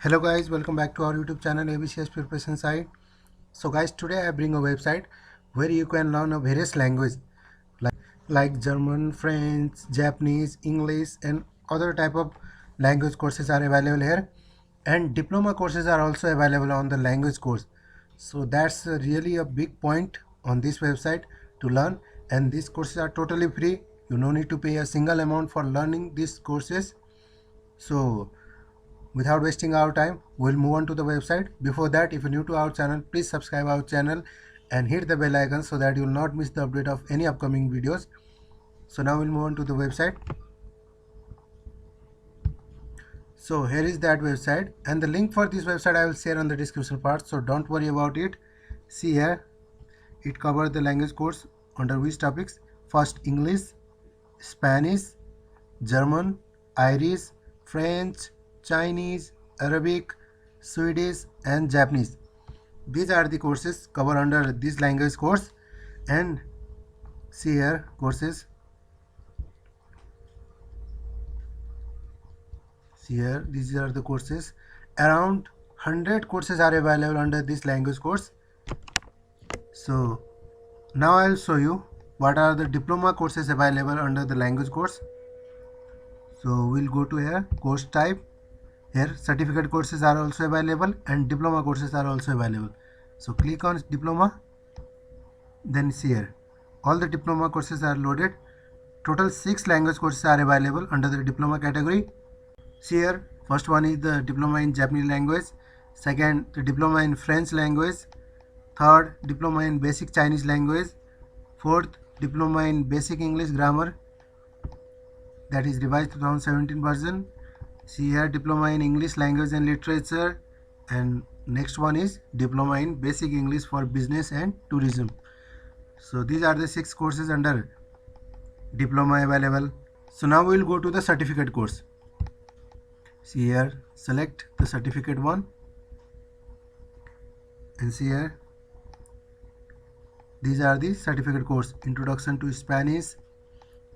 Hello guys, welcome back to our YouTube channel ABCS Preparation Site. So guys, today I bring a website where you can learn a various language like German, French, Japanese, English and other type of language courses are available here, and diploma courses are also available on the language course. So that's really a big point on this website to learn, and these courses are totally free. You no need to pay a single amount for learning these courses. So without wasting our time, we'll move on to the website. Before that, if you're new to our channel, please subscribe our channel and hit the bell icon so that you will not miss the update of any upcoming videos. So now we'll move on to the website. So here is that website, and the link for this website I will share on the description part, so don't worry about it. See here, it covers the language course under which topics: first English, Spanish, German, Irish, French, Chinese, Arabic, Swedish and Japanese. These are the courses covered under this language course. And see here, courses. See here, these are the courses. Around 100 courses are available under this language course. So now I'll show you what are the diploma courses available under the language course. So we'll go to here, course type. Here certificate courses are also available and diploma courses are also available. So click on diploma, then see here, all the diploma courses are loaded. Total 6 language courses are available under the diploma category. See here, first one is the diploma in Japanese language, second the diploma in French language, third diploma in basic Chinese language, fourth diploma in basic English grammar, that is revised 2017 version. See here, diploma in English language and literature, and next one is diploma in basic English for business and tourism. So these are the 6 courses under diploma available. So now we will go to the certificate course. See here, select the certificate one, and see here, these are the certificate course: introduction to Spanish,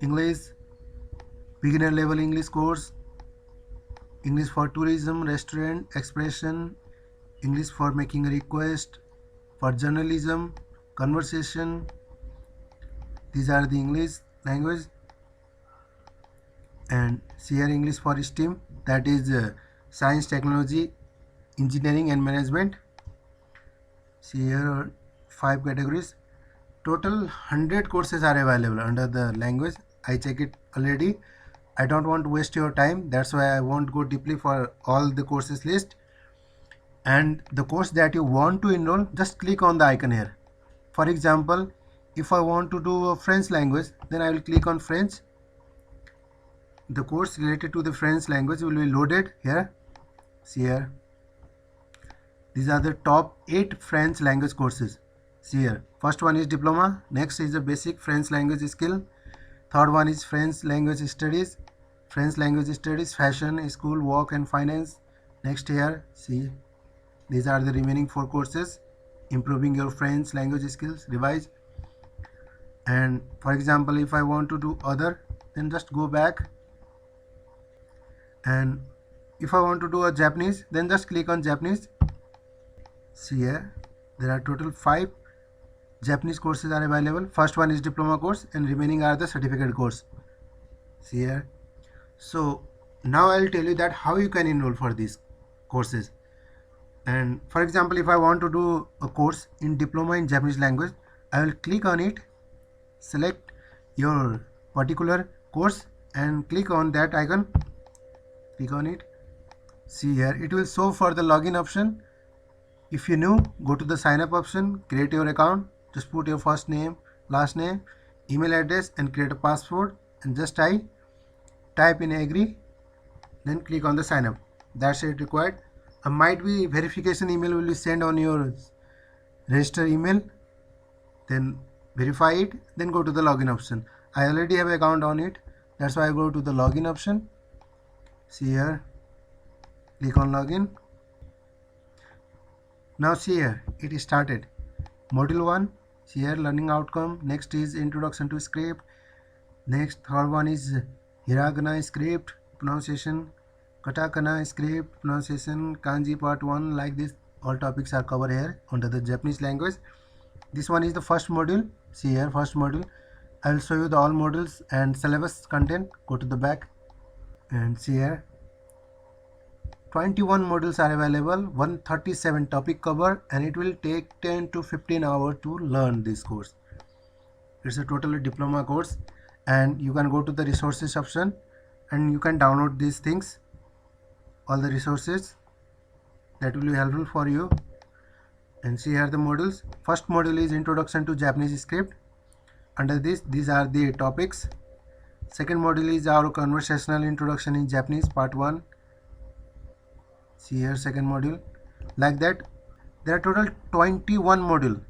English, beginner level English course, English for tourism, restaurant, expression, English for making a request, for journalism, conversation. These are the English language. And see here, English for STEM, that is science, technology, engineering and management. See here are 5 categories. Total 100 courses are available under the language. I check it already. I don't want to waste your time, that's why I won't go deeply for all the courses list. And the course that you want to enroll, just click on the icon here. For example, if I want to do a French language, then I will click on French. The course related to the French language will be loaded here. See here, these are the top 8 French language courses. See here, first one is diploma, next is the basic French language skill, third one is French language studies, fashion, school, work and finance. Next here, see, these are the remaining 4 courses: improving your French language skills, revise. And for example, if I want to do other, then just go back. And if I want to do a Japanese, then just click on Japanese. See here, there are total 5 Japanese courses are available. First one is diploma course and remaining are the certificate course. See here. So now I'll tell you that how you can enroll for these courses. And for example, if I want to do a course in diploma in Japanese language, I will click on it, select your particular course and click on that icon. Click on it. See here, it will show for the login option. If you're new, go to the sign up option, create your account, just put your first name, last name, email address and create a password, and just type in agree, then click on the sign up. That's it required. Might be verification email will be sent on your register email, then verify it, then go to the login option. I already have account on it, that's why I go to the login option. See here, click on login. Now see here, it is started. Module 1, see here, learning outcome. Next is introduction to script. Next, third one is hiragana script, pronunciation, katakana, script, pronunciation, kanji part 1, like this all topics are covered here under the Japanese language. This one is the first module. See here, first module. I will show you the all modules and syllabus content. Go to the back and see here. 21 modules are available, 137 topic cover, and it will take 10 to 15 hours to learn this course. It's a totally diploma course, and you can go to the resources option and you can download these things, all the resources that will be helpful for you. And see here the modules. First module is introduction to Japanese script. Under this, these are the topics. Second module is our conversational introduction in Japanese part 1. See here second module. Like that, there are total 21 module.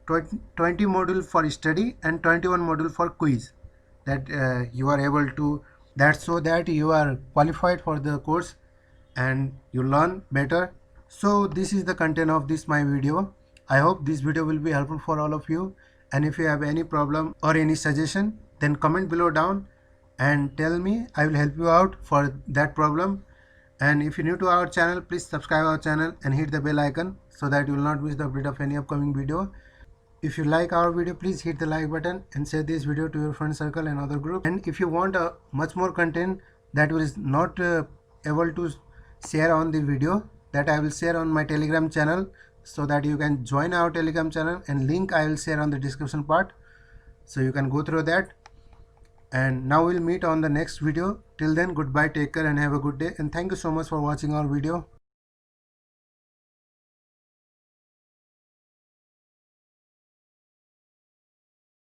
20 module for study and 21 module for quiz that you are able to, that's so that you are qualified for the course and you learn better. So this is the content of this my video. I hope this video will be helpful for all of you, and if you have any problem or any suggestion, then comment below down and tell me. I will help you out for that problem. And if you're new to our channel, please subscribe our channel and hit the bell icon so that you will not miss the update of any upcoming video. If you like our video, please hit the like button and share this video to your friend circle and other group. And if you want much more content that is not able to share on the video, that I will share on my Telegram channel, so that you can join our Telegram channel, and link I will share on the description part, so you can go through that. And now we'll meet on the next video. Till then, goodbye, take care and have a good day, and thank you so much for watching our video.